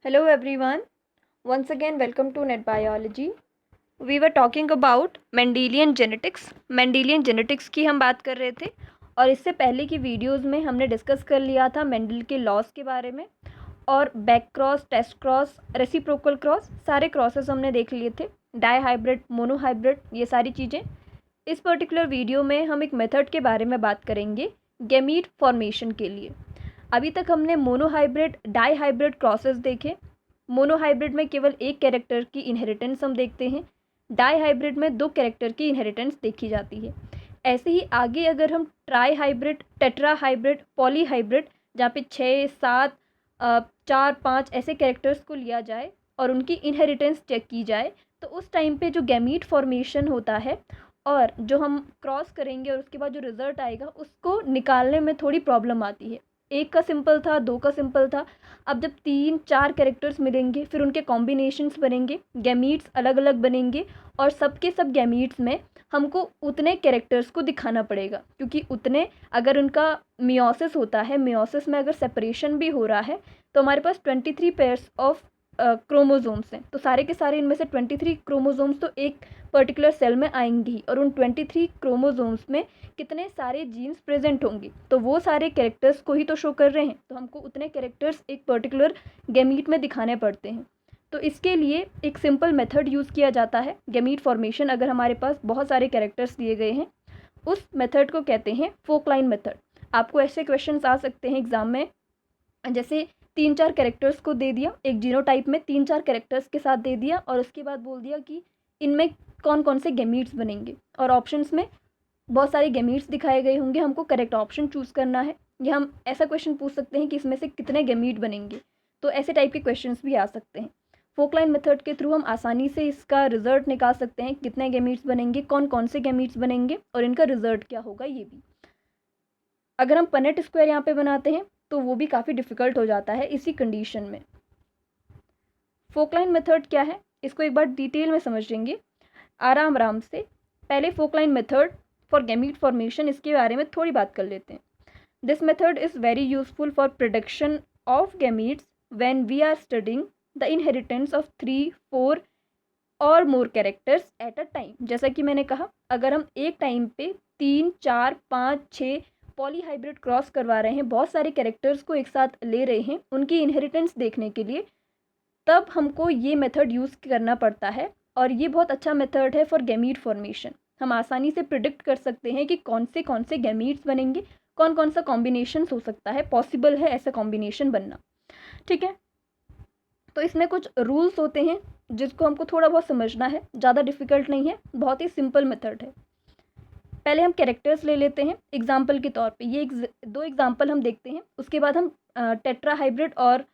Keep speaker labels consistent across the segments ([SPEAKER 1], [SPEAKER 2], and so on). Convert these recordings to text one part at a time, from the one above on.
[SPEAKER 1] Hello everyone. Once again welcome to Net Biology. We were talking about Mendelian genetics. Mendelian genetics की हम बात कर रहे थे और इससे पहले की वीडियोस में हमने डिस्कस कर लिया था मेंडल के लॉस के बारे में और back cross, test cross, reciprocal cross, सारे क्रॉसेस हमने देख लिए थे। डाई हाइब्रिड, मोनो हाइब्रिड, ये सारी चीज़ें। इस पर्टिकुलर वीडियो में हम एक मेथड के बारे में बात करेंगे गैमीट फॉर्मेशन के लिए। अभी तक हमने monohybrid, dihybrid crosses देखे। मोनो हाइब्रिड में केवल एक कैरेक्टर की इनहेरिटेंस हम देखते हैं, डाई हाइब्रिड में दो कैरेक्टर की इनहेरिटेंस देखी जाती है। ऐसे ही आगे अगर हम try hybrid, tetra hybrid, poly hybrid, जहाँ पे 6, 7, 4, 5 ऐसे कैरेक्टर्स को लिया जाए और उनकी इनहेरिटेंस चेक की जाए, तो उस टाइम पे जो गैमीट फॉर्मेशन होता है और जो हम क्रॉस करेंगे और उसके बाद जो रिज़ल्ट आएगा उसको निकालने में थोड़ी प्रॉब्लम आती है। एक का सिंपल था, दो का सिंपल था। अब जब 3-4 कैरेक्टर्स मिलेंगे फिर उनके कॉम्बिनेशंस बनेंगे, गैमीट्स अलग अलग बनेंगे और सबके सब गैमीट्स में हमको उतने कैरेक्टर्स को दिखाना पड़ेगा, क्योंकि उतने अगर उनका मियोसिस होता है, मियोसिस में अगर सेपरेशन भी हो रहा है तो हमारे पास 23 पेयर्स ऑफ क्रोमोजोम्स हैं। तो सारे के सारे इनमें से 23 क्रोमोजोम्स तो एक पर्टिकुलर सेल में आएंगी ही, और उन 23 क्रोमोजोम्स में कितने सारे जीन्स प्रेजेंट होंगे, तो वो सारे कैरेक्टर्स को ही तो शो कर रहे हैं। तो हमको उतने कैरेक्टर्स एक पर्टिकुलर गैमीट में दिखाने पड़ते हैं। तो इसके लिए एक सिंपल मेथड यूज़ किया जाता है गैमीट फॉर्मेशन। अगर हमारे पास बहुत सारे कैरेक्टर्स दिए गए हैं, उस मेथड को कहते हैं फोकलाइन मेथड। आपको ऐसे क्वेश्चंस आ सकते हैं एग्जाम में, जैसे 3-4 कैरेक्टर्स को दे दिया, एक जीनोटाइप में 3-4 कैरेक्टर्स के साथ दे दिया और उसके बाद बोल दिया कि इनमें कौन कौन से गैमीट्स बनेंगे, और ऑप्शंस में बहुत सारे गैमीट्स दिखाए गए होंगे, हमको करेक्ट ऑप्शन चूज़ करना है। या हम ऐसा क्वेश्चन पूछ सकते हैं कि इसमें से कितने गैमीट बनेंगे। तो ऐसे टाइप के क्वेश्चंस भी आ सकते हैं। फोकलाइन मेथड के थ्रू हम आसानी से इसका रिजल्ट निकाल सकते हैं, कितने गैमीट्स बनेंगे, कौन कौन से गैमीट्स बनेंगे और इनका रिजल्ट क्या होगा, ये भी। अगर हम पनेट स्क्वायर यहाँ पे बनाते हैं तो वो भी काफ़ी डिफ़िकल्ट हो जाता है इसी कंडीशन में। फोकलाइन मेथड क्या है, इसको एक बार डिटेल में समझेंगे आराम आराम से। पहले forked line method for gamete formation, इसके बारे में थोड़ी बात कर लेते हैं। This method is very useful for production of gametes when we are studying the inheritance of 3, 4 और more characters at a time. जैसा कि मैंने कहा, अगर हम एक टाइम पे 3, 4, 5, 6 पॉली हाइब्रिड क्रॉस करवा रहे हैं, बहुत सारे कैरेक्टर्स को एक साथ ले रहे हैं उनकी इनहेरिटेंस देखने के लिए, तब हमको ये मेथड यूज़ करना पड़ता है। और ये बहुत अच्छा मेथड है फॉर गैमीट फॉर्मेशन। हम आसानी से प्रिडिक्ट कर सकते हैं कि कौन से गैमीट्स बनेंगे, कौन कौन सा कॉम्बिनेशन हो सकता है, पॉसिबल है ऐसा कॉम्बिनेशन बनना। ठीक है, तो इसमें कुछ रूल्स होते हैं जिसको हमको थोड़ा बहुत समझना है, ज़्यादा डिफिकल्ट नहीं है, बहुत ही सिंपल मेथड है। पहले हम कैरेक्टर्स ले लेते हैं एग्जाम्पल के तौर पे। ये दो एग्जाम्पल हम देखते हैं, उसके बाद हम टेट्रा हाइब्रिड और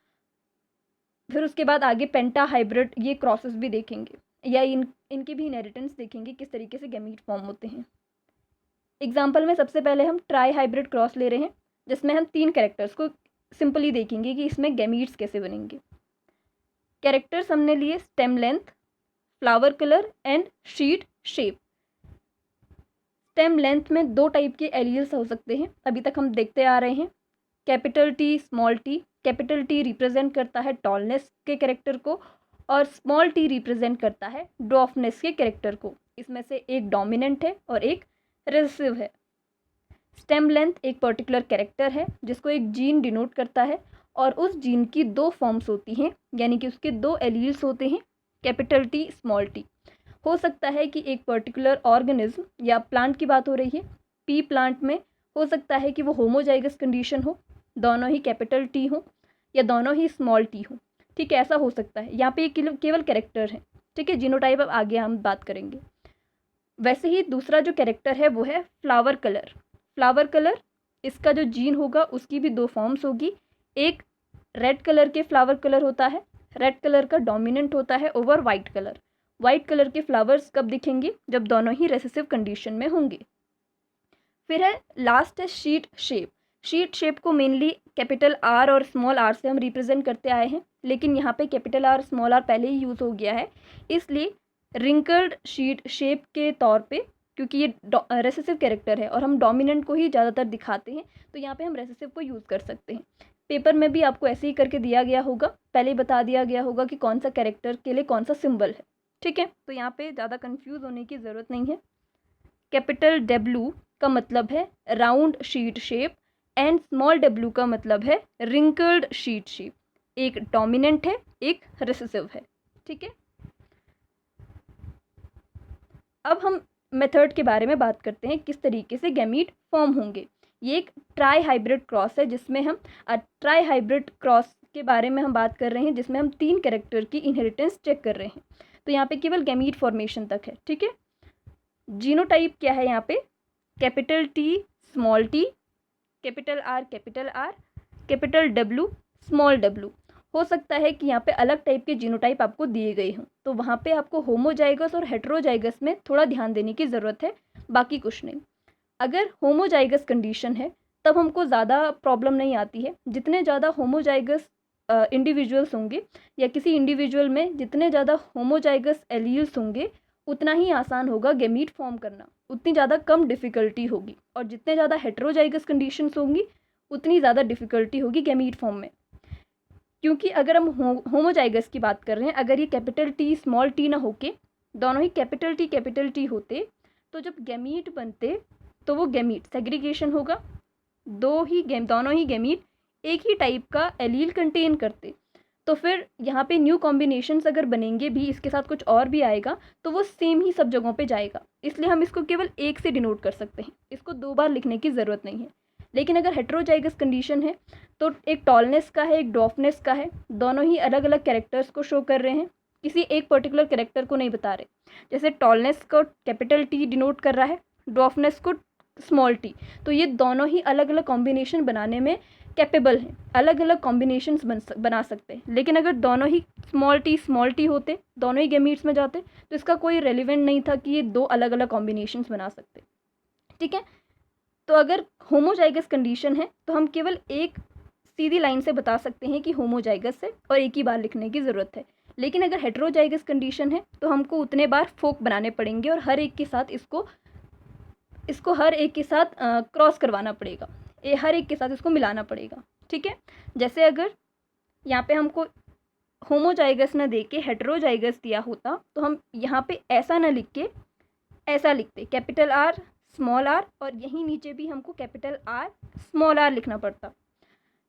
[SPEAKER 1] फिर उसके बाद आगे पेंटा हाइब्रिड, ये क्रॉसेस भी देखेंगे, या इनकी भी इनहेरिटेंस देखेंगे, किस तरीके से गैमीट फॉर्म होते हैं। एग्जाम्पल में सबसे पहले हम ट्राई हाइब्रिड क्रॉस ले रहे हैं, जिसमें हम 3 कैरेक्टर्स को सिंपली देखेंगे कि इसमें गैमीट्स कैसे बनेंगे। कैरेक्टर्स हमने लिए stem length, flower colour and sheet shape. Stem length में 2 टाइप के एलील्स हो सकते हैं, अभी तक हम देखते आ रहे हैं। Capital T, small T. Capital T represent करता है टॉलनेस के कैरेक्टर को और स्मॉल टी रिप्रेजेंट करता है ड्वार्फनेस के कैरेक्टर को। इसमें से एक डोमिनेंट है और एक रिसेसिव है। स्टेम लेंथ एक पर्टिकुलर कैरेक्टर है जिसको एक जीन डिनोट करता है, और उस जीन की 2 फॉर्म्स होती हैं, यानी कि उसके 2 एलील्स होते हैं, कैपिटल टी, स्मॉल टी। हो सकता है कि एक पर्टिकुलर ऑर्गेनिज्म या प्लांट की बात हो रही है, पी प्लांट में हो सकता है कि वो होमोजाइगस कंडीशन हो, दोनों ही कैपिटल टी हो या दोनों ही स्मॉल टी हो। ठीक है, ऐसा हो सकता है। यहाँ पे केवल कैरेक्टर है। ठीक है, जीनोटाइप अब आगे हम बात करेंगे। वैसे ही दूसरा जो कैरेक्टर है वो है फ्लावर कलर। फ्लावर कलर, इसका जो जीन होगा उसकी भी 2 फॉर्म्स होगी। एक रेड कलर के फ्लावर कलर होता है, रेड कलर का डोमिनेंट होता है over white colour. White colour के फ्लावर्स कब दिखेंगे, जब दोनों ही रेसेसिव कंडीशन में होंगे। फिर है लास्ट है शीट शेप। शीट शेप को मेनली कैपिटल आर और स्मॉल आर से हम रिप्रेजेंट करते आए हैं, लेकिन यहाँ पे कैपिटल आर, स्मॉल आर पहले ही यूज़ हो गया है, इसलिए रिंकल्ड शीट शेप के तौर पे, क्योंकि ये रेसेसिव कैरेक्टर है और हम डोमिनेंट को ही ज़्यादातर दिखाते हैं, तो यहाँ पे हम रेसेसिव को यूज़ कर सकते हैं। पेपर में भी आपको ऐसे ही करके दिया गया होगा, पहले ही बता दिया गया होगा कि कौन सा कैरेक्टर के लिए कौन सा सिंबल है। ठीक है, तो यहाँ पे ज़्यादा कंफ्यूज होने की ज़रूरत नहीं है। कैपिटल डब्ल्यू का मतलब है round sheet shape and small W का मतलब है रिंकल्ड शीट शेप। एक डोमिनेंट है, एक रिसेसिव है। ठीक है, अब हम मेथड के बारे में बात करते हैं, किस तरीके से गैमीट फॉर्म होंगे। ये एक ट्राई हाइब्रिड क्रॉस है, जिसमें हम ट्राई हाइब्रिड क्रॉस के बारे में हम बात कर रहे हैं, जिसमें हम 3 कैरेक्टर की इनहेरिटेंस चेक कर रहे हैं। तो यहाँ पे केवल गैमीट फॉर्मेशन तक है। ठीक है, जीनोटाइप क्या है यहाँ पे, capital T small T, capital R capital W small W. हो सकता है कि यहाँ पे अलग टाइप के जीनोटाइप आपको दिए गए हों, तो वहाँ पे आपको होमोजाइगस और हेट्रोजाइगस में थोड़ा ध्यान देने की ज़रूरत है, बाकी कुछ नहीं। अगर होमोजाइगस कंडीशन है तब हमको ज़्यादा प्रॉब्लम नहीं आती है। जितने ज़्यादा होमोजाइगस इंडिविजुअल्स होंगे या किसी इंडिविजुअल में जितने ज़्यादा होमोजाइगस एलील्स होंगे उतना ही आसान होगा गैमीट फॉर्म करना, उतनी ज़्यादा कम डिफ़िकल्टी होगी। और जितने ज़्यादा हेट्रोजाइगस कंडीशंस होंगी उतनी ज़्यादा डिफ़िकल्टी होगी गैमीट फॉर्म में। क्योंकि अगर हम होमोजाइगस की बात कर रहे हैं, अगर ये कैपिटल टी स्मॉल टी ना होके दोनों ही कैपिटल टी होते, तो जब गैमीट बनते तो वो गैमीट सेग्रीगेशन होगा। दोनों ही गैमीट एक ही टाइप का एलील कंटेन करते, तो फिर यहाँ पे न्यू कॉम्बिनेशंस अगर बनेंगे भी, इसके साथ कुछ और भी आएगा, तो वो सेम ही सब जगहों पे जाएगा। इसलिए हम इसको केवल एक से डिनोट कर सकते हैं, इसको 2 बार लिखने की ज़रूरत नहीं है। लेकिन अगर हेट्रोजाइगस कंडीशन है तो एक टॉलनेस का है, एक ड्वार्फनेस का है, दोनों ही अलग अलग कैरेक्टर्स को शो कर रहे हैं, किसी एक पर्टिकुलर कैरेक्टर को नहीं बता रहे। जैसे टॉलनेस को कैपिटल टी डिनोट कर रहा है, ड्वार्फनेस को स्मॉल टी, तो ये दोनों ही अलग अलग कॉम्बिनेशन बनाने में कैपेबल हैं, अलग अलग कॉम्बिनेशंस बना सकते हैं। लेकिन अगर दोनों ही स्मॉल टी होते, दोनों ही गैमीट्स में जाते, तो इसका कोई रेलिवेंट नहीं था कि ये 2 अलग अलग कॉम्बिनेशंस बना सकते। ठीक है, तो अगर होमोजाइगस कंडीशन है तो हम केवल एक सीधी लाइन से बता सकते हैं कि होमोजाइगस है और एक ही बार लिखने की ज़रूरत है। लेकिन अगर हेट्रोजाइगस कंडीशन है तो हमको उतने बार फोक बनाने पड़ेंगे और हर एक के साथ इसको हर एक के साथ क्रॉस करवाना पड़ेगा, हर एक के साथ इसको मिलाना पड़ेगा। ठीक है, जैसे अगर यहाँ पे हमको होमोजाइगस ना दे के हेट्रोजाइगस दिया होता तो हम यहाँ पे ऐसा ना लिख के ऐसा लिखते, कैपिटल आर स्मॉल आर, और यहीं नीचे भी हमको कैपिटल आर स्मॉल आर लिखना पड़ता।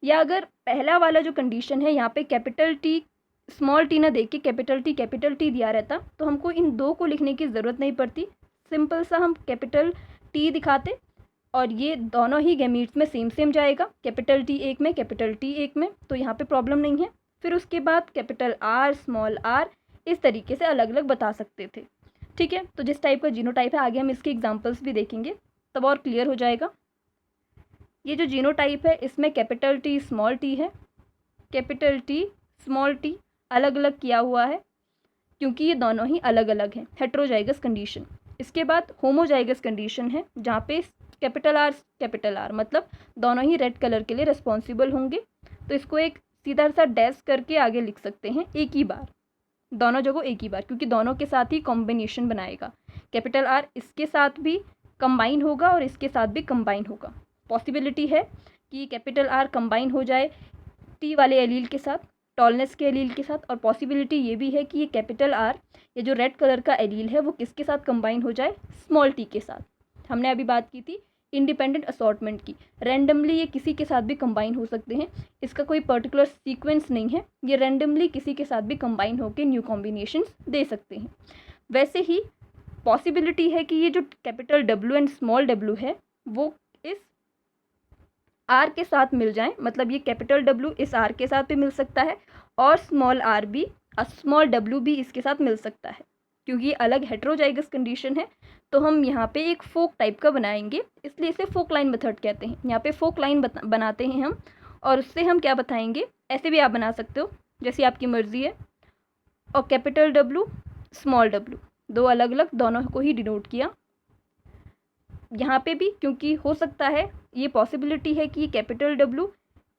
[SPEAKER 1] या अगर पहला वाला जो कंडीशन है यहाँ पे कैपिटल टी स्मॉल टी ना दे के कैपिटल टी दिया रहता, तो हमको इन 2 को लिखने की ज़रूरत नहीं पड़ती। सिंपल सा हम कैपिटल टी दिखाते और ये दोनों ही गैमीट्स में सेम जाएगा, कैपिटल टी एक में कैपिटल टी एक में, तो यहाँ पे प्रॉब्लम नहीं है। फिर उसके बाद कैपिटल आर स्मॉल आर इस तरीके से अलग अलग बता सकते थे। ठीक है, तो जिस टाइप का जीनोटाइप है आगे हम इसके एग्जांपल्स भी देखेंगे, तब और क्लियर हो जाएगा। ये जो जीनोटाइप है इसमें कैपिटल टी स्मॉल टी है, कैपिटल टी स्मॉल टी अलग अलग किया हुआ है क्योंकि ये दोनों ही अलग अलग हैं, हेट्रोजाइगस कंडीशन। इसके बाद होमोजाइगस कंडीशन है जहाँ पे कैपिटल आर मतलब दोनों ही रेड कलर के लिए रिस्पॉन्सिबल होंगे, तो इसको एक सीधा सा डैश करके आगे लिख सकते हैं एक ही बार, दोनों जगह एक ही बार, क्योंकि दोनों के साथ ही कॉम्बिनेशन बनाएगा। कैपिटल आर इसके साथ भी कंबाइन होगा और इसके साथ भी कंबाइन होगा। पॉसिबिलिटी है कि कैपिटल आर कंबाइन हो जाए टी वाले एलील के साथ, टॉलनेस के एलील के साथ, और पॉसिबिलिटी ये भी है कि ये कैपिटल आर ये जो रेड कलर का एलील है वो किसके साथ कंबाइन हो जाए, स्मॉल टी के साथ। हमने अभी बात की थी इंडिपेंडेंट असॉर्टमेंट की, रैंडमली ये किसी के साथ भी कंबाइन हो सकते हैं, इसका कोई पर्टिकुलर सीक्वेंस नहीं है, ये रैंडमली किसी के साथ भी कंबाइन होकर न्यू कॉम्बिनेशंस दे सकते हैं। वैसे ही पॉसिबिलिटी है कि ये जो capital W and small W है वो इस आर के साथ मिल जाएं, मतलब ये कैपिटल डब्ल्यू इस आर के साथ भी मिल सकता है और स्मॉल आर भी स्मॉल डब्ल्यू भी इसके साथ मिल सकता है। क्योंकि ये अलग हेट्रोजाइगस कंडीशन है तो हम यहाँ पे एक फोक टाइप का बनाएंगे, इसलिए इसे फोक लाइन मेथड कहते हैं। यहाँ पे फोक लाइन बनाते हैं हम, और उससे हम क्या बताएंगे, ऐसे भी आप बना सकते हो जैसी आपकी मर्ज़ी है। और कैपिटल डब्ल्यू स्मॉल डब्ल्यू 2 अलग अलग, दोनों को ही डिनोट किया। यहाँ पे भी क्योंकि हो सकता है, ये पॉसिबिलिटी है कि कैपिटल डब्ल्यू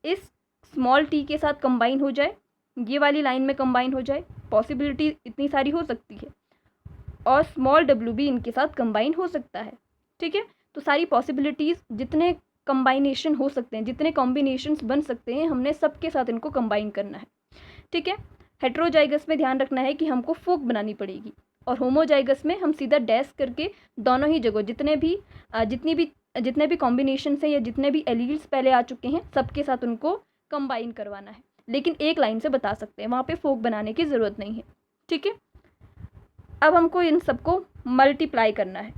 [SPEAKER 1] इस स्मॉल टी के साथ कंबाइन हो जाए, ये वाली लाइन में कंबाइन हो जाए, पॉसिबिलिटी इतनी सारी हो सकती है, और स्मॉल डब्ल्यू भी इनके साथ कंबाइन हो सकता है। ठीक है, तो सारी पॉसिबिलिटीज़ जितने कम्बाइनेशन हो सकते हैं, जितने कॉम्बिनेशंस बन सकते हैं, हमने सबके साथ इनको कंबाइन करना है। ठीक है। हेट्रोजाइगस में ध्यान रखना है कि हमको फोक बनानी पड़ेगी, और होमोजाइगस में हम सीधा डैश करके दोनों ही जगह जितने भी कॉम्बिनेशन हैं या जितने भी एलील्स पहले आ चुके हैं सबके साथ उनको कंबाइन करवाना है, लेकिन एक लाइन से बता सकते हैं, वहाँ पे फोक बनाने की ज़रूरत नहीं है। ठीक है। अब हमको इन सबको मल्टीप्लाई करना है,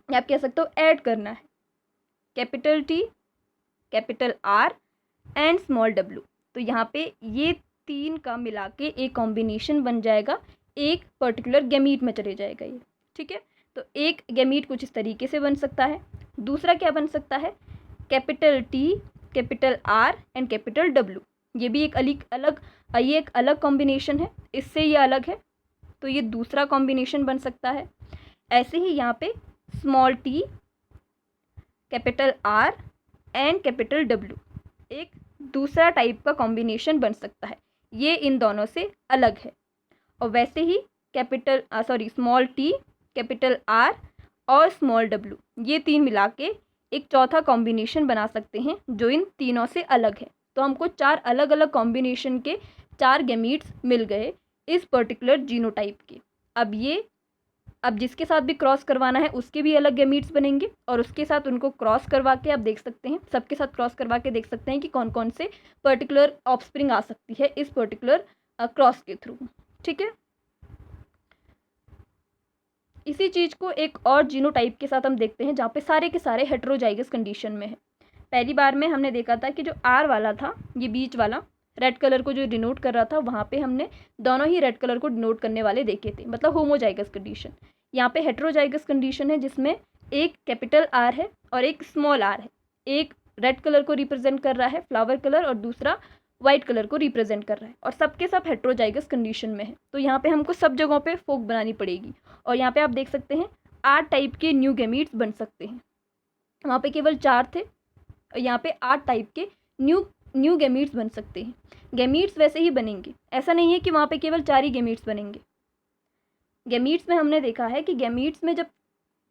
[SPEAKER 1] या आप कह सकते हो ऐड करना है, capital T, capital R and small w। तो यहाँ पे ये तीन का मिला के एक कॉम्बिनेशन बन जाएगा, एक पर्टिकुलर गैमीट में चले जाएगा ये। ठीक है। तो एक गैमीट कुछ इस तरीके से बन सकता है। दूसरा क्या बन सकता है, capital T, capital R and capital W। ये भी एक अलग कॉम्बिनेशन है, इससे ये अलग है, तो ये दूसरा कॉम्बिनेशन बन सकता है। ऐसे ही यहाँ पे small t, capital R and capital W एक दूसरा टाइप का कॉम्बिनेशन बन सकता है, ये इन दोनों से अलग है। और वैसे ही स्मॉल t, कैपिटल R और स्मॉल w ये तीन मिला के एक चौथा कॉम्बिनेशन बना सकते हैं जो इन तीनों से अलग है। तो हमको चार अलग अलग कॉम्बिनेशन के चार गैमीट्स मिल गए इस पर्टिकुलर जीनोटाइप के। अब जिसके साथ भी क्रॉस करवाना है उसके भी अलग गैमीट्स बनेंगे, और उसके साथ उनको क्रॉस करवा के आप देख सकते हैं, सबके साथ क्रॉस करवा के देख सकते हैं कि कौन कौन से पर्टिकुलर ऑफस्प्रिंग आ सकती है इस पर्टिकुलर क्रॉस के थ्रू। ठीक है। इसी चीज़ को एक और जीनोटाइप के साथ हम देखते हैं जहाँ पे सारे के सारे हेट्रोजाइगस कंडीशन में है। पहली बार में हमने देखा था कि जो R वाला था, ये बीच वाला रेड कलर को जो डिनोट कर रहा था, वहाँ पे हमने दोनों ही रेड कलर को डिनोट करने वाले देखे थे, मतलब होमोजाइगस कंडीशन। यहाँ पे हेट्रोजाइगस कंडीशन है जिसमें एक कैपिटल R है और एक स्मॉल r है। एक रेड कलर को रिप्रेजेंट कर रहा है फ्लावर कलर, और दूसरा वाइट कलर को रिप्रेजेंट कर रहा है, और सबके सब हेट्रोजाइगस कंडीशन में है। तो यहाँ पे हमको सब जगहों पे फोक बनानी पड़ेगी, और यहाँ पे आप देख सकते हैं 8 टाइप के न्यू गैमीट्स बन सकते हैं। वहाँ पे केवल 4 थे, यहाँ पे 8 टाइप के न्यू गैमीट्स बन सकते हैं। गैमीट्स वैसे ही बनेंगे, ऐसा नहीं है कि वहाँ पे केवल 4 ही गैमीट्स बनेंगे। गैमीट्स में हमने देखा है कि गैमीट्स में जब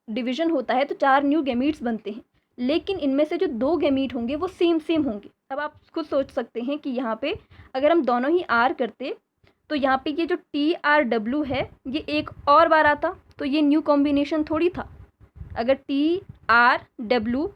[SPEAKER 1] डिवीजन होता है तो 4 न्यू गैमीट्स बनते हैं, लेकिन इनमें से जो 2 गैमीट होंगे वो सेम होंगे। अब आप खुद सोच सकते हैं कि यहाँ पे अगर हम दोनों ही R करते तो यहाँ पे ये जो TRW है ये एक और बार आता, तो ये न्यू कॉम्बिनेशन थोड़ी था। अगर TRW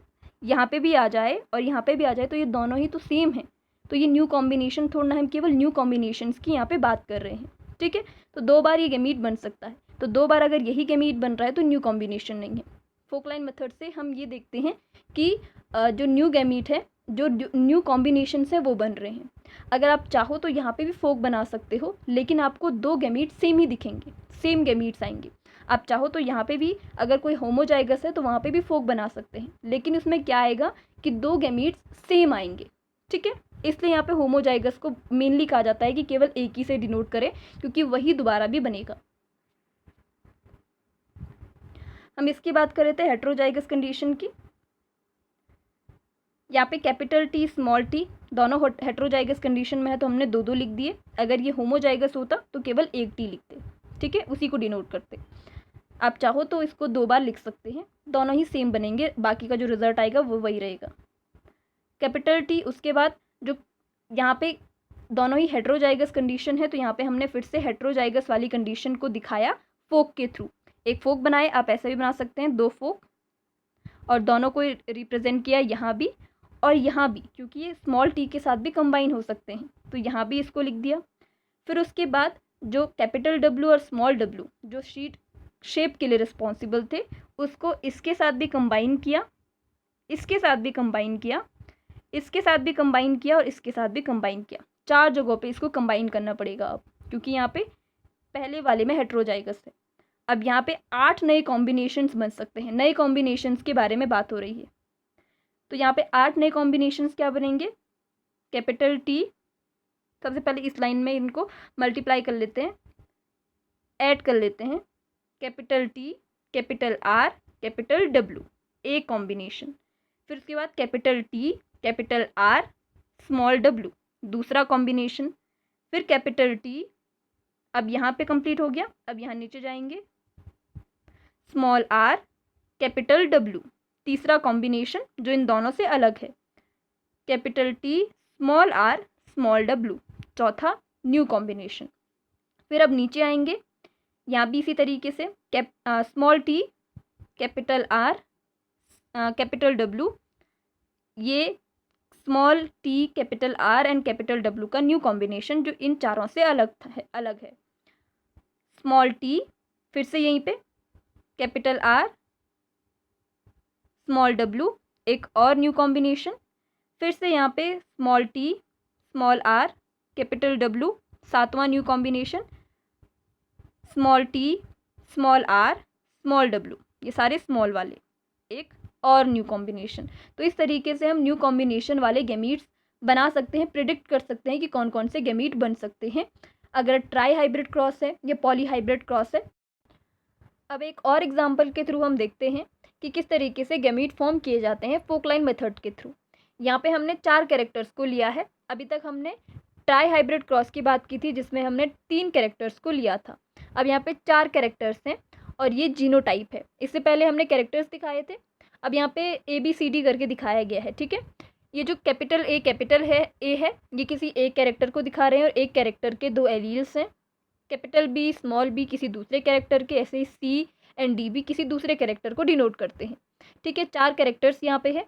[SPEAKER 1] यहाँ पे भी आ जाए और यहाँ पे भी आ जाए तो ये दोनों ही तो सेम है, तो ये न्यू कॉम्बिनेशन थोड़ा ना, हम केवल न्यू कॉम्बिनेशंस की यहाँ पे बात कर रहे हैं। ठीक है। तो 2 बार ये गैमीट बन सकता है, तो 2 बार अगर यही गैमीट बन रहा है तो न्यू कॉम्बिनेशन नहीं है। फोकलाइन मेथड से हम ये देखते हैं कि जो न्यू गैमीट है, जो न्यू कॉम्बिनेशन है वो बन रहे हैं। अगर आप चाहो तो यहाँ पे भी फोक बना सकते हो, लेकिन आपको 2 गैमीट सेम ही दिखेंगे, सेम गैमीट्स आएंगे। आप चाहो तो यहाँ पे भी अगर कोई होमोजाइगस है तो वहाँ पे भी फोक बना सकते हैं, लेकिन उसमें क्या आएगा कि 2 गैमीट्स सेम आएंगे। ठीक है। इसलिए यहाँ पे होमोजाइगस को मेनली कहा जाता है कि केवल एक ही से डिनोट करें, क्योंकि वही दोबारा भी बनेगा। हम इसकी बात कर रहे थे हेट्रोजाइगस कंडीशन की। यहाँ पे कैपिटल T, स्मॉल t दोनों हेट्रोजाइगस कंडीशन में है तो हमने 2 लिख दिए। अगर ये होमोजाइगस होता तो केवल एक t लिखते। ठीक है, उसी को डिनोट करते। आप चाहो तो इसको 2 बार लिख सकते हैं, दोनों ही सेम बनेंगे, बाकी का जो रिजल्ट आएगा वो वही रहेगा। कैपिटल T, उसके बाद जो यहाँ पे दोनों ही हेट्रोजाइगस कंडीशन है, तो यहाँ पे हमने फिर से हेट्रोजाइगस वाली कंडीशन को दिखाया फोक के थ्रू। एक फोक बनाए, आप ऐसा भी बना सकते हैं 2 फोक, और दोनों को रिप्रेजेंट किया यहाँ भी और यहाँ भी, क्योंकि ये स्मॉल t के साथ भी कंबाइन हो सकते हैं, तो यहाँ भी इसको लिख दिया। फिर उसके बाद जो कैपिटल W और स्मॉल w जो शेप के लिए रिस्पॉन्सिबल थे, उसको इसके साथ भी कंबाइन किया, इसके साथ भी कंबाइन किया, इसके साथ भी कंबाइन किया, और इसके साथ भी कंबाइन किया। 4 जगहों पे इसको कंबाइन करना पड़ेगा अब, क्योंकि यहाँ पे पहले वाले में हेट्रोजाइगस है। अब यहाँ पे 8 नए कॉम्बिनेशंस बन सकते हैं, नए कॉम्बिनेशंस के बारे में बात हो रही है। तो यहाँ पे 8 नए कॉम्बिनेशंस क्या बनेंगे, कैपिटल T, सबसे पहले इस लाइन में इनको मल्टीप्लाई कर लेते हैं, ऐड कर लेते हैं, capital T, capital R, capital W एक कॉम्बिनेशन। फिर उसके बाद capital T, capital R, small w दूसरा कॉम्बिनेशन। फिर कैपिटल T, अब यहाँ पे कंप्लीट हो गया। अब यहाँ नीचे जाएंगे, स्मॉल r, कैपिटल W तीसरा कॉम्बिनेशन जो इन दोनों से अलग है, capital T small R small W, चौथा न्यू कॉम्बिनेशन। फिर अब नीचे आएंगे, यहाँ भी इसी तरीके से small T capital R capital W, ये small T capital R and capital W का न्यू कॉम्बिनेशन जो इन चारों से अलग है। स्मॉल टी फिर से यहीं पे कैपिटल आर स्मॉल डब्ल्यू, एक और न्यू कॉम्बिनेशन। फिर से यहाँ पे small T small R capital W, सातवां new combination. Small T small R small W, ये सारे स्मॉल वाले, एक और न्यू कॉम्बिनेशन। तो इस तरीके से हम न्यू कॉम्बिनेशन वाले गैमीट्स बना सकते हैं, प्रिडिक्ट कर सकते हैं कि कौन कौन से गैमीट बन सकते हैं अगर ट्राई हाइब्रिड क्रॉस है या पॉली हाइब्रिड क्रॉस है। अब एक और एग्जांपल के थ्रू हम देखते हैं कि किस तरीके से गैमीट फॉर्म किए जाते हैं फोकलाइन मेथड के थ्रू। यहाँ पे हमने 4 कैरेक्टर्स को लिया है। अभी तक हमने ट्राई हाइब्रिड क्रॉस की बात की थी जिसमें हमने 3 कैरेक्टर्स को लिया था। अब यहाँ पे 4 कैरेक्टर्स हैं और ये जीनोटाइप है। इससे पहले हमने कैरेक्टर्स दिखाए थे, अब यहाँ पे ABCD करके दिखाया गया है, ठीक है। ये जो कैपिटल A कैपिटल है A है, ये किसी एक कैरेक्टर को दिखा रहे हैं और एक कैरेक्टर के 2 एलील्स हैं। कैपिटल B स्मॉल b किसी दूसरे कैरेक्टर के, ऐसे ही C एंड D भी किसी दूसरे कैरेक्टर को डिनोट करते हैं, ठीक है। 4 कैरेक्टर्स यहाँ पे है।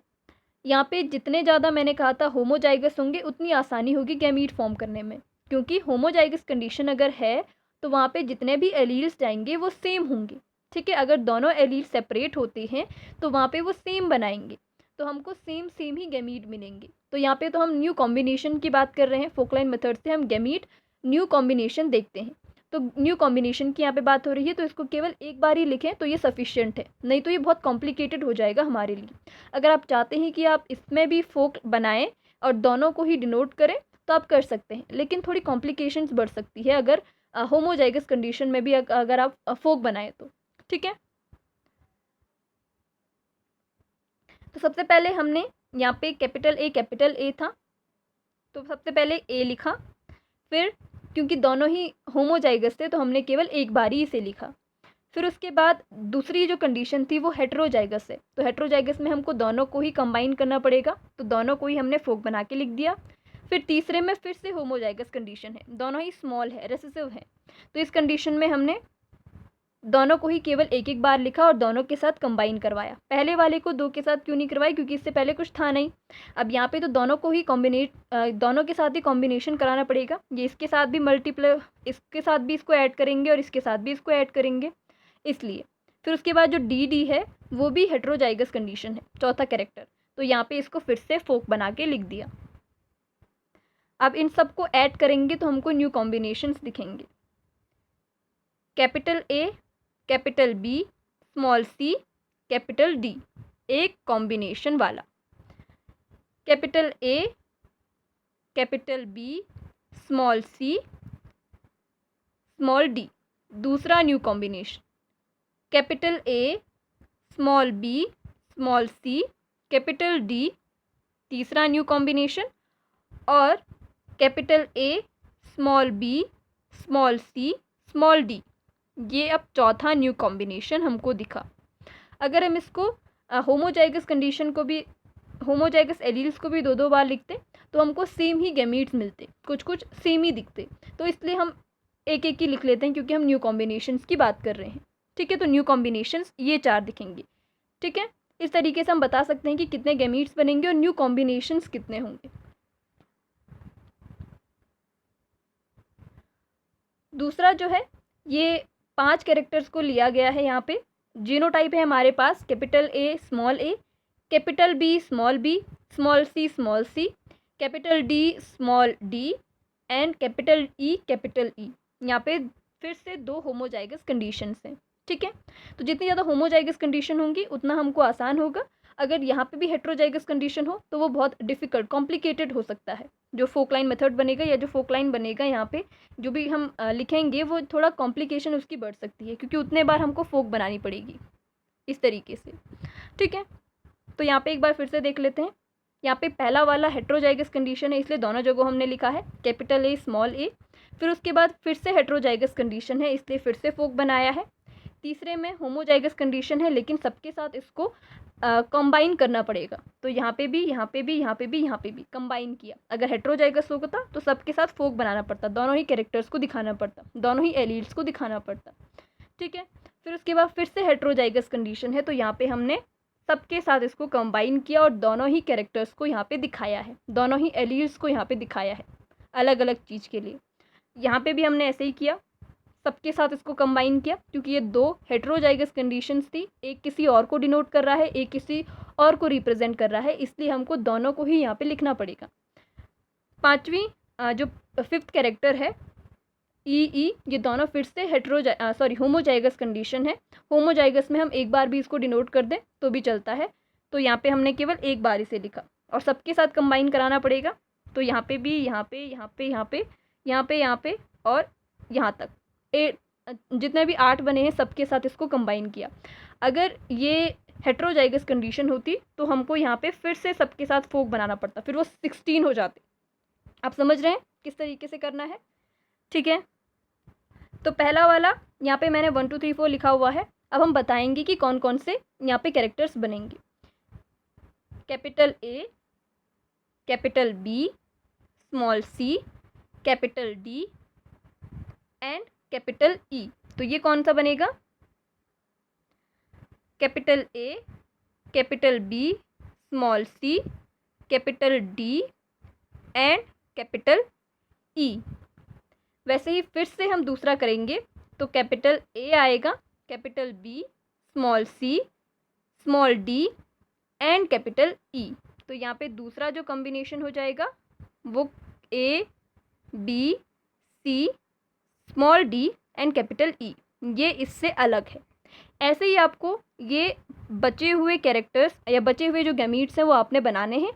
[SPEAKER 1] यहाँ पे जितने ज़्यादा मैंने कहा था होमोजाइगस होंगे उतनी आसानी होगी गैमीट फॉर्म करने में, क्योंकि होमोजाइगस कंडीशन अगर है तो वहाँ पे जितने भी एलील्स जाएंगे वो सेम होंगे, ठीक है। अगर दोनों एलील सेपरेट होते हैं तो वहाँ पे वो सेम बनाएंगे, तो हमको सेम ही गैमीट मिलेंगे। तो यहाँ पे तो हम न्यू कॉम्बिनेशन की बात कर रहे हैं, फोकलाइन मेथड से हम गैमीट न्यू कॉम्बिनेशन देखते हैं। तो न्यू कॉम्बिनेशन की यहाँ पे बात हो रही है, तो इसको केवल एक बार ही लिखें तो ये सफिशिएंट है, नहीं तो ये बहुत कॉम्प्लिकेटेड हो जाएगा हमारे लिए। अगर आप चाहते हैं कि आप इसमें भी फोक बनाएं और दोनों को ही डिनोट करें तो आप कर सकते हैं, लेकिन थोड़ी कॉम्प्लिकेशंस बढ़ सकती है अगर होमोजाइगस कंडीशन में भी अगर आप फोक बनाएं तो, ठीक है। तो सबसे पहले हमने यहाँ पे कैपिटल A था, तो सबसे पहले A लिखा। फिर क्योंकि दोनों ही होमोजाइगस थे तो हमने केवल एक बार ही इसे लिखा। फिर उसके बाद दूसरी जो कंडीशन थी वो हेट्रोजाइगस है, तो हेट्रोजाइगस में हमको दोनों को ही कंबाइन करना पड़ेगा, तो दोनों को ही हमने फोक बना के लिख दिया। फिर तीसरे में फिर से होमोजाइगस कंडीशन है, दोनों ही स्मॉल है, रेसेसिव है, तो इस कंडीशन में हमने दोनों को ही केवल एक एक बार लिखा और दोनों के साथ कंबाइन करवाया। पहले वाले को 2 के साथ क्यों नहीं करवाया, क्योंकि इससे पहले कुछ था नहीं। अब यहाँ पे तो दोनों को ही दोनों के साथ ही कॉम्बिनेशन कराना पड़ेगा। ये इसके साथ भी मल्टीप्लाई, इसके साथ भी इसको ऐड करेंगे और इसके साथ भी इसको ऐड करेंगे, इसलिए। फिर उसके बाद जो डी है वो भी हेट्रोजाइगस कंडीशन है, चौथा कैरेक्टर, तो यहाँ पे इसको फिर से फोक बना के लिख दिया। अब इन सबको ऐड करेंगे तो हमको न्यू कॉम्बिनेशंस दिखेंगे। Capital A capital B small c capital D, एक कॉम्बिनेशन वाला। Capital A capital B small c small d, दूसरा new combination. Capital A small b small c capital D, तीसरा न्यू कॉम्बिनेशन। और capital A small b small c small d, ये अब चौथा new combination हमको दिखा। अगर हम इसको होमोजाइगस कंडीशन को भी, होमोजाइगस एलील्स को भी 2 बार लिखते तो हमको सेम ही गैमीट्स मिलते, कुछ सेम ही दिखते, तो इसलिए हम एक ही लिख लेते हैं क्योंकि हम न्यू कॉम्बिनेशंस की बात कर रहे हैं, ठीक है। तो न्यू कॉम्बिनेशंस ये 4 दिखेंगे, ठीक है। इस तरीके से हम बता सकते हैं कि कितने गैमीट्स बनेंगे और न्यू कॉम्बिनेशंस कितने होंगे। दूसरा जो है, ये 5 कैरेक्टर्स को लिया गया है। यहाँ पे जीनोटाइप है हमारे पास capital A small a capital B small b small c capital D small d and capital E capital E। यहाँ पे फिर से 2 होमोजाइगस कंडीशंस हैं, ठीक है। तो जितनी ज़्यादा होमोजाइगस कंडीशन होंगी उतना हमको आसान होगा। अगर यहाँ पे भी हेट्रोजाइगस कंडीशन हो तो वो बहुत डिफ़िकल्ट कॉम्प्लिकेटेड हो सकता है। जो फोकलाइन मेथड बनेगा या जो फोकलाइन बनेगा यहाँ पे जो भी हम लिखेंगे वो थोड़ा कॉम्प्लिकेशन उसकी बढ़ सकती है, क्योंकि उतने बार हमको फोक बनानी पड़ेगी इस तरीके से, ठीक है। तो यहाँ पे एक बार फिर से देख लेते हैं। यहाँ पे पहला वाला हेट्रोजाइगस कंडीशन है, इसलिए दोनों जगह हमने लिखा है कैपिटल A स्मॉल a। फिर उसके बाद फिर से हेट्रोजाइगस कंडीशन है, इसलिए फिर से फोक बनाया है। तीसरे में होमोजाइगस कंडीशन है, लेकिन सबके साथ इसको कंबाइन करना पड़ेगा। तो यहाँ पे भी, यहाँ पे भी, यहाँ पे भी, यहाँ पे भी कंबाइन किया। अगर हेट्रोजाइगस होता तो सबके साथ फोक बनाना पड़ता, दोनों ही कैरेक्टर्स को दिखाना पड़ता, दोनों ही एलील्स को दिखाना पड़ता। ठीक है, फिर उसके बाद फिर से हेट्रोजाइगस कंडीशन है, तो यहाँ पे हमने सबके साथ इसको कंबाइन किया और दोनों ही कैरेक्टर्स को यहाँ पे दिखाया है, दोनों ही एलील्स को यहाँ पे दिखाया है अलग अलग चीज़ के लिए। यहाँ पे भी हमने ऐसे ही किया, सबके साथ इसको कंबाइन किया, क्योंकि ये दो हेट्रोजाइगस कंडीशंस थी, एक किसी और को डिनोट कर रहा है, एक किसी और को रिप्रेजेंट कर रहा है, इसलिए हमको दोनों को ही यहाँ पे लिखना पड़ेगा। पांचवी जो फिफ्थ कैरेक्टर है ई, ये दोनों फिर से होमोजाइगस कंडीशन है। होमोजाइगस में हम एक बार भी इसको डिनोट कर दें तो भी चलता है, तो यहाँ पे हमने केवल एक बार इसे लिखा और सबके साथ कंबाइन कराना पड़ेगा। तो यहाँ पे भी, यहाँ पे, यहाँ पे, यहाँ पे, यहाँ पे, यहाँ पे और यहाँ तक जितने भी 8 बने हैं सबके साथ इसको कंबाइन किया। अगर ये हेट्रोजाइगस कंडीशन होती तो हमको यहाँ पे फिर से सबके साथ फोक बनाना पड़ता, फिर वो 16 हो जाते। आप समझ रहे हैं किस तरीके से करना है? ठीक है, तो पहला वाला यहाँ पे मैंने 1 2 3 4 लिखा हुआ है। अब हम बताएंगे कि कौन कौन से यहाँ पे कैरेक्टर्स बनेंगे। Capital A, capital B, small C, capital D and capital E. तो ये कौन सा बनेगा? Capital A, capital B, small C, capital D and capital E. वैसे ही फिर से हम दूसरा करेंगे, तो कैपिटल ए आएगा, capital B, small C, small D and capital E. तो यहाँ पे दूसरा जो कॉम्बिनेशन हो जाएगा वो A, B, C, small D and capital E, ये इससे अलग है। ऐसे ही आपको ये बचे हुए कैरेक्टर्स या बचे हुए जो गैमीट्स हैं वो आपने बनाने हैं,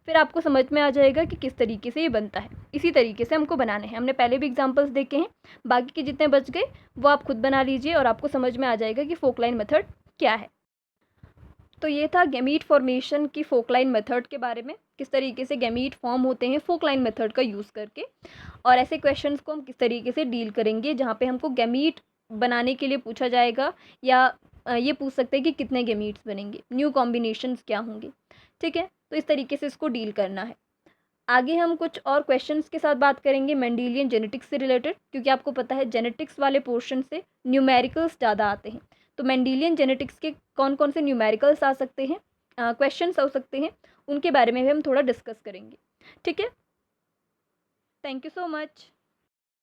[SPEAKER 1] फिर आपको समझ में आ जाएगा कि किस तरीके से ये बनता है। इसी तरीके से हमको बनाने हैं। हमने पहले भी एग्जांपल्स देखे हैं, बाकी के जितने बच गए वो आप खुद बना लीजिए और आपको समझ में आ जाएगा कि फोकलाइन मेथड क्या है। तो ये था गैमीट फॉर्मेशन की फोकलाइन मेथड के बारे में, किस तरीके से गैमीट फॉर्म होते हैं फोकलाइन मेथड का यूज़ करके, और ऐसे क्वेश्चंस को हम किस तरीके से डील करेंगे जहाँ पे हमको गैमीट बनाने के लिए पूछा जाएगा, या ये पूछ सकते हैं कि कितने गैमीट्स बनेंगे, न्यू कॉम्बिनेशंस क्या होंगे। ठीक है, तो इस तरीके से इसको डील करना है। आगे हम कुछ और क्वेश्चंस के साथ बात करेंगे मेंडेलियन जेनेटिक्स से रिलेटेड, क्योंकि आपको पता है जेनेटिक्स वाले पोर्शन से न्यूमेरिकल्स ज़्यादा आते हैं। तो मेंडेलियन जेनेटिक्स के कौन कौन से न्यूमेरिकल्स आ सकते हैं, क्वेश्चंस हो सकते हैं, उनके बारे में भी हम थोड़ा डिस्कस करेंगे। ठीक है, थैंक यू सो मच।